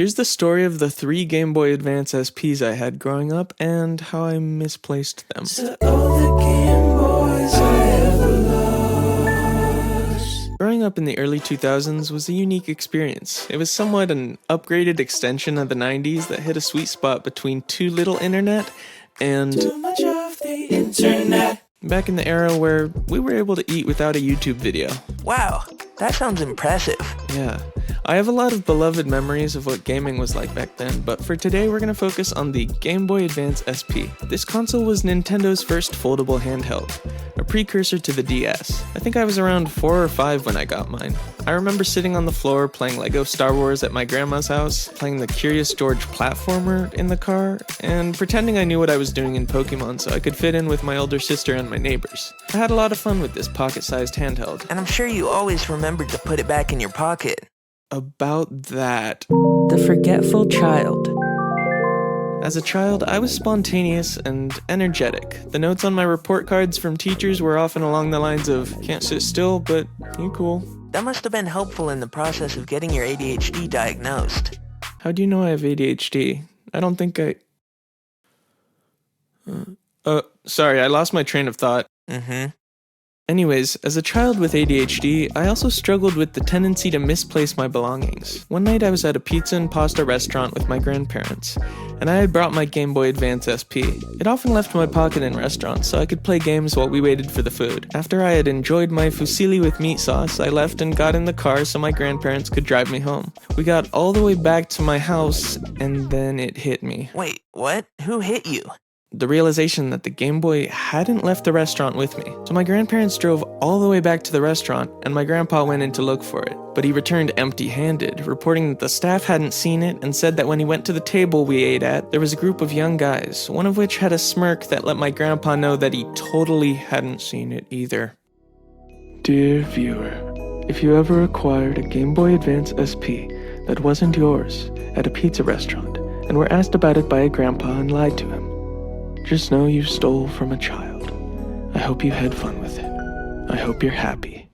Here's the story of the 3 Game Boy Advance SPs I had growing up and how I misplaced them. To all the Game Boys I ever lost. Growing up in the early 2000s was a unique experience. It was somewhat an upgraded extension of the 90s that hit a sweet spot between too little internet and too much of the internet. Back in the era where we were able to eat without a YouTube video. Wow, that sounds impressive. Yeah. I have a lot of beloved memories of what gaming was like back then, but for today we're going to focus on the Game Boy Advance SP. This console was Nintendo's first foldable handheld, a precursor to the DS. I think I was around 4 or 5 when I got mine. I remember sitting on the floor playing Lego Star Wars at my grandma's house, playing the Curious George platformer in the car, and pretending I knew what I was doing in Pokemon so I could fit in with my older sister and my neighbors. I had a lot of fun with this pocket-sized handheld. And I'm sure you always remembered to put it back in your pocket. About that. The forgetful child. As a child, I was spontaneous and energetic. The notes on my report cards from teachers were often along the lines of, "Can't sit still, but you cool." That must have been helpful in the process of getting your ADHD diagnosed. How do you know I have ADHD? I don't think I... Sorry, I lost my train of thought. Anyways, as a child with ADHD, I also struggled with the tendency to misplace my belongings. One night I was at a pizza and pasta restaurant with my grandparents, and I had brought my Game Boy Advance SP. It often left my pocket in restaurants so I could play games while we waited for the food. After I had enjoyed my fusilli with meat sauce, I left and got in the car so my grandparents could drive me home. We got all the way back to my house, and then it hit me. Wait, what? Who hit you? The realization that the Game Boy hadn't left the restaurant with me. So my grandparents drove all the way back to the restaurant, and my grandpa went in to look for it. But he returned empty-handed, reporting that the staff hadn't seen it and said that when he went to the table we ate at, there was a group of young guys, one of which had a smirk that let my grandpa know that he totally hadn't seen it either. Dear viewer, if you ever acquired a Game Boy Advance SP that wasn't yours at a pizza restaurant and were asked about it by a grandpa and lied to him, just know you stole from a child. I hope you had fun with it. I hope you're happy.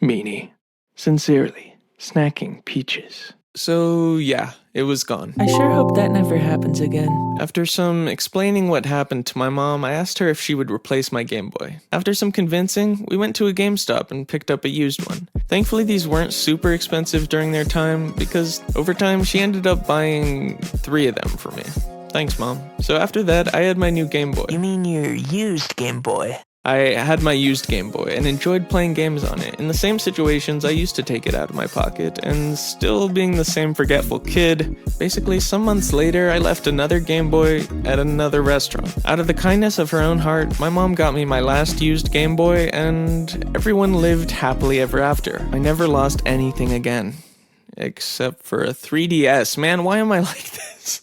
Meanie. Sincerely, Snacking Peaches. So yeah, it was gone. I sure hope that never happens again. After some explaining what happened to my mom, I asked her if she would replace my Game Boy. After some convincing, we went to a GameStop and picked up a used one. Thankfully, these weren't super expensive during their time because over time she ended up buying 3 of them for me. Thanks, Mom. So after that, I had my new Game Boy. You mean your used Game Boy? I had my used Game Boy and enjoyed playing games on it. In the same situations, I used to take it out of my pocket, and still being the same forgetful kid, basically some months later, I left another Game Boy at another restaurant. Out of the kindness of her own heart, my mom got me my last used Game Boy, and everyone lived happily ever after. I never lost anything again. Except for a 3DS. Man, why am I like this?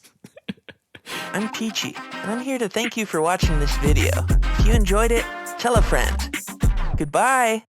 I'm Peachy, and I'm here to thank you for watching this video. If you enjoyed it, tell a friend. Goodbye!